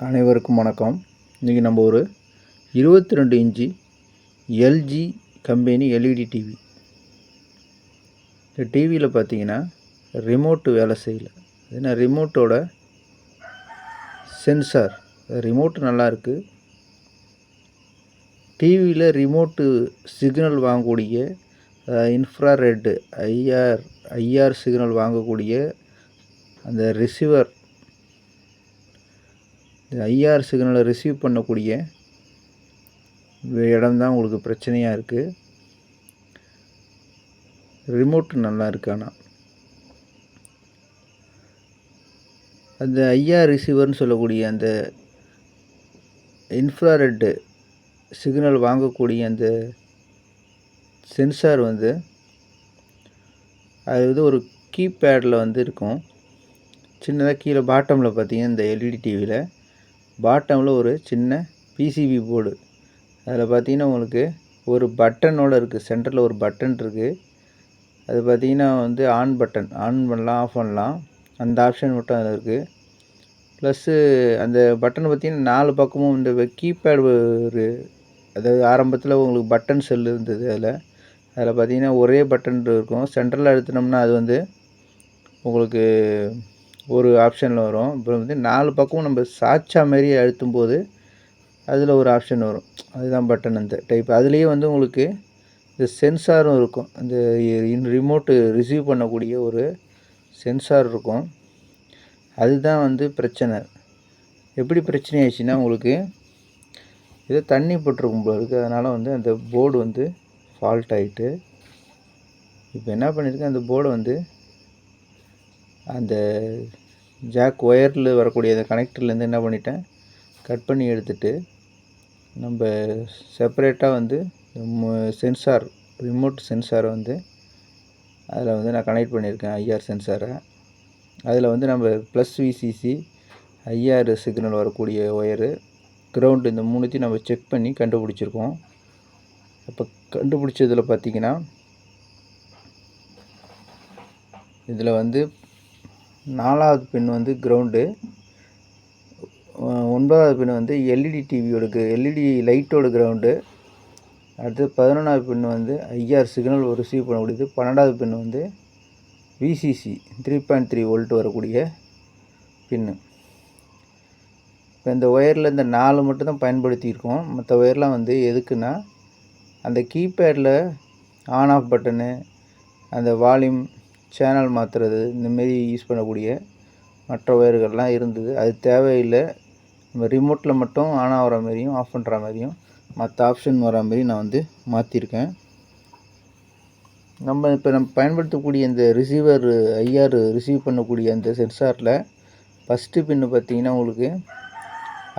அனைவருக்கும் வணக்கம். இன்றைக்கி நம்ம ஒரு 22 inch LG company LED TV. இந்த டிவியில் பார்த்தீங்கன்னா ரிமோட்டு வேலை செய்யலை. ஏன்னா ரிமோட்டோட சென்சார் ரிமோட்டு நல்லாயிருக்கு. டிவியில் ரிமோட்டு சிக்னல் வாங்கக்கூடிய இன்ஃப்ராரெட் ஐஆர் சிக்னல் வாங்கக்கூடிய அந்த ரிசீவர், ஐஆர் சிக்னலை ரிசீவ் பண்ணக்கூடிய இடம்தான் உங்களுக்கு பிரச்சனையாக இருக்குது. ரிமோட்டு நல்லா இருக்கு. ஆனால் அந்த ஐஆர் ரிசீவர்னு சொல்லக்கூடிய அந்த இன்ஃப்ராரெட்டு சிக்னல் வாங்கக்கூடிய அந்த சென்சார் அது ஒரு கீபேடில் இருக்கும். சின்னதாக கீழே பாட்டமில் பார்த்தீங்கன்னா இந்த எல்இடி டிவியில் பாட்டமில் ஒரு சின்ன பிசிபி போர்டு, அதில் பார்த்தீங்கன்னா உங்களுக்கு ஒரு பட்டனோடு இருக்குது. சென்டரில் ஒரு பட்டன் இருக்குது. அது பார்த்தீங்கன்னா ஆன் பட்டன், ஆன் பண்ணலாம், ஆஃப் பண்ணலாம். அந்த ஆப்ஷன் மட்டும் அதில் இருக்குது. ப்ளஸ்ஸு அந்த பட்டன் பார்த்தீங்கன்னா 4 பக்கமும் இந்த கீபேடு ஒரு, அதாவது ஆரம்பத்தில் உங்களுக்கு பட்டன் செல் இருந்தது. அதில் பார்த்தீங்கன்னா ஒரே பட்டன் இருக்கும். சென்டரில் அழுத்தினோம்னா அது உங்களுக்கு ஒரு ஆப்ஷனில் வரும். அப்புறம் 4 பக்கமும் நம்ம சாட்சா மாரி அழுத்தும் போது அதில் ஒரு ஆப்ஷன் வரும். அதுதான் பட்டன் அந்த டைப். அதுலேயே உங்களுக்கு இந்த சென்சாரும் இருக்கும். அந்த ரிமோட்டு ரிசீவ் பண்ணக்கூடிய ஒரு சென்சார் இருக்கும். அதுதான் பிரச்சனை. எப்படி பிரச்சனை ஆயிடுச்சுன்னா, உங்களுக்கு ஏதோ தண்ணி போட்டிருக்கும் போல இருக்குது. அதனால் அந்த போர்டு ஃபால்ட் ஆகிட்டு, இப்போ என்ன பண்ணியிருக்கேன், அந்த போர்டை அந்த ஜாக் ஒயரில் வரக்கூடிய அந்த கனெக்டர்லேருந்து என்ன பண்ணிட்டேன், கட் பண்ணி எடுத்துகிட்டு நம்ம செப்பரேட்டாக சென்சார், ரிமோட் சென்சாரை அதில் நான் கனெக்ட் பண்ணியிருக்கேன். ஐஆர் சென்சாரை அதில் நம்ம ப்ளஸ் விசிசி, ஐஆர் சிக்னல் வரக்கூடிய ஒயரு, கிரவுண்டு, இந்த மூணுத்தையும் நம்ம செக் பண்ணி கண்டுபிடிச்சிருக்கோம். அப்போ கண்டுபிடிச்சதில் பார்த்திங்கன்னா இதில் 4வது பின் கிரவுண்டு, 9வது பின் எல்இடி டிவியோட எல்இடி லைட்டோட கிரவுண்டு, அடுத்து 11வது பின் ஐஆர் சிக்னல் ரிசீவ் பண்ணக்கூடியது, 12வது பின் விசிசி 3.3 வோல்ட் வரக்கூடிய பின்னு. இப்போ இந்த ஒயரில் இந்த 4 மட்டும் தான் பயன்படுத்தியிருக்கோம். மற்ற ஒயர்லாம் எதுக்குன்னா, அந்த கீபேடில் ஆன் ஆஃப் பட்டனு, அந்த வால்யூம் சேனல் மாற்றுறது, இந்தமாரி யூஸ் பண்ணக்கூடிய மற்ற ஒயர்கள்லாம் இருந்தது. அது தேவையில்லை. நம்ம ரிமோட்டில் மட்டும் ஆன் ஆகிற மாதிரியும் ஆஃப் பண்ணுற மாதிரியும் மற்ற ஆப்ஷன் வர மாதிரி நான் மாற்றிருக்கேன். இப்போ நம்ம பயன்படுத்தக்கூடிய இந்த ரிசீவர், ஐஆர் ரிசீவ் பண்ணக்கூடிய அந்த சென்சாரில் ஃபஸ்ட்டு பின்னு பார்த்திங்கன்னா உங்களுக்கு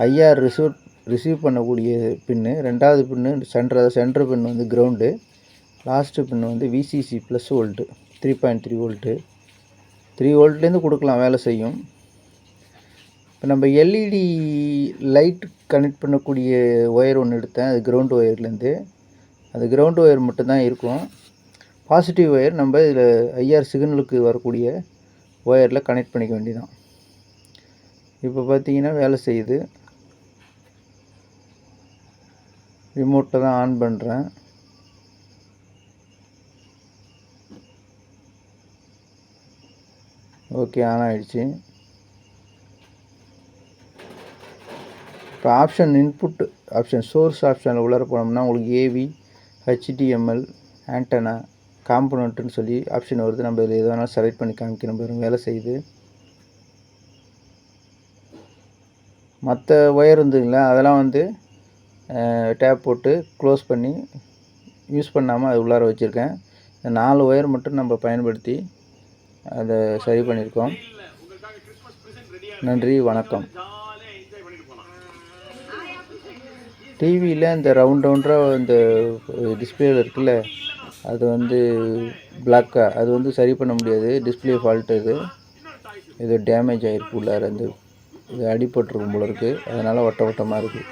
ஐஆர் ரிசீவ் பண்ணக்கூடிய பின்னு, 2வது பின்னு சென்டர் பின் கிரவுண்டு, லாஸ்ட்டு பின்னு விசிசி ப்ளஸ் வோல்ட்டு 3.3 வோல்ட்டு. 3 வோல்ட்லேருந்து கொடுக்கலாம், வேலை செய்யும். இப்போ நம்ம எல்இடி லைட் கனெக்ட் பண்ணக்கூடிய ஒயர் ஒன்று எடுத்தேன். அது கிரவுண்டு ஒயர்லேருந்து, அது கிரவுண்டு ஒயர் மட்டும்தான் இருக்கும். பாசிட்டிவ் ஒயர் நம்ம இதில் ஐஆர் சிக்னலுக்கு வரக்கூடிய ஒயரில் கனெக்ட் பண்ணிக்க வேண்டியதான். இப்போ பார்த்தீங்கன்னா வேலை செய்யுது. ரிமோட்டில் தான் ஆன் பண்ணுறேன். ஓகே, ஆன் ஆகிடுச்சு. இப்போ ஆப்ஷன் இன்புட் ஆப்ஷன், சோர்ஸ் ஆப்ஷனில் உள்ளார போனோம்னா உங்களுக்கு ஏவி, ஹெச்டிஎம்எல், ஆண்டனா, காம்பனண்ட்டுன்னு சொல்லி ஆப்ஷன் வருது. நம்ம இதில் எது வேணாலும் செலக்ட் பண்ணி காமிக்கணும். பாருங்க, வேலை செய்யுது. மற்ற ஒயர் இருந்துங்களா, அதெல்லாம் டேப் போட்டு க்ளோஸ் பண்ணி யூஸ் பண்ணாமல் அது உள்ளார வச்சுருக்கேன். இந்த 4 ஒயர் மட்டும் நம்ம பயன்படுத்தி அதை சரி பண்ணியிருக்கோம். நன்றி, வணக்கம். டிவியில் இந்த ரவுண்டாக இந்த டிஸ்பிளேயில் இருக்குல்ல, அது பிளாக்காக, அது சரி பண்ண முடியாது. டிஸ்பிளே ஃபால்ட்டு, இது டேமேஜ் ஆகிருக்கு. உள்ளார இது அடிபட்டுருக்கும் போல இருக்குது. அதனால் வட்டமாக இருக்குது.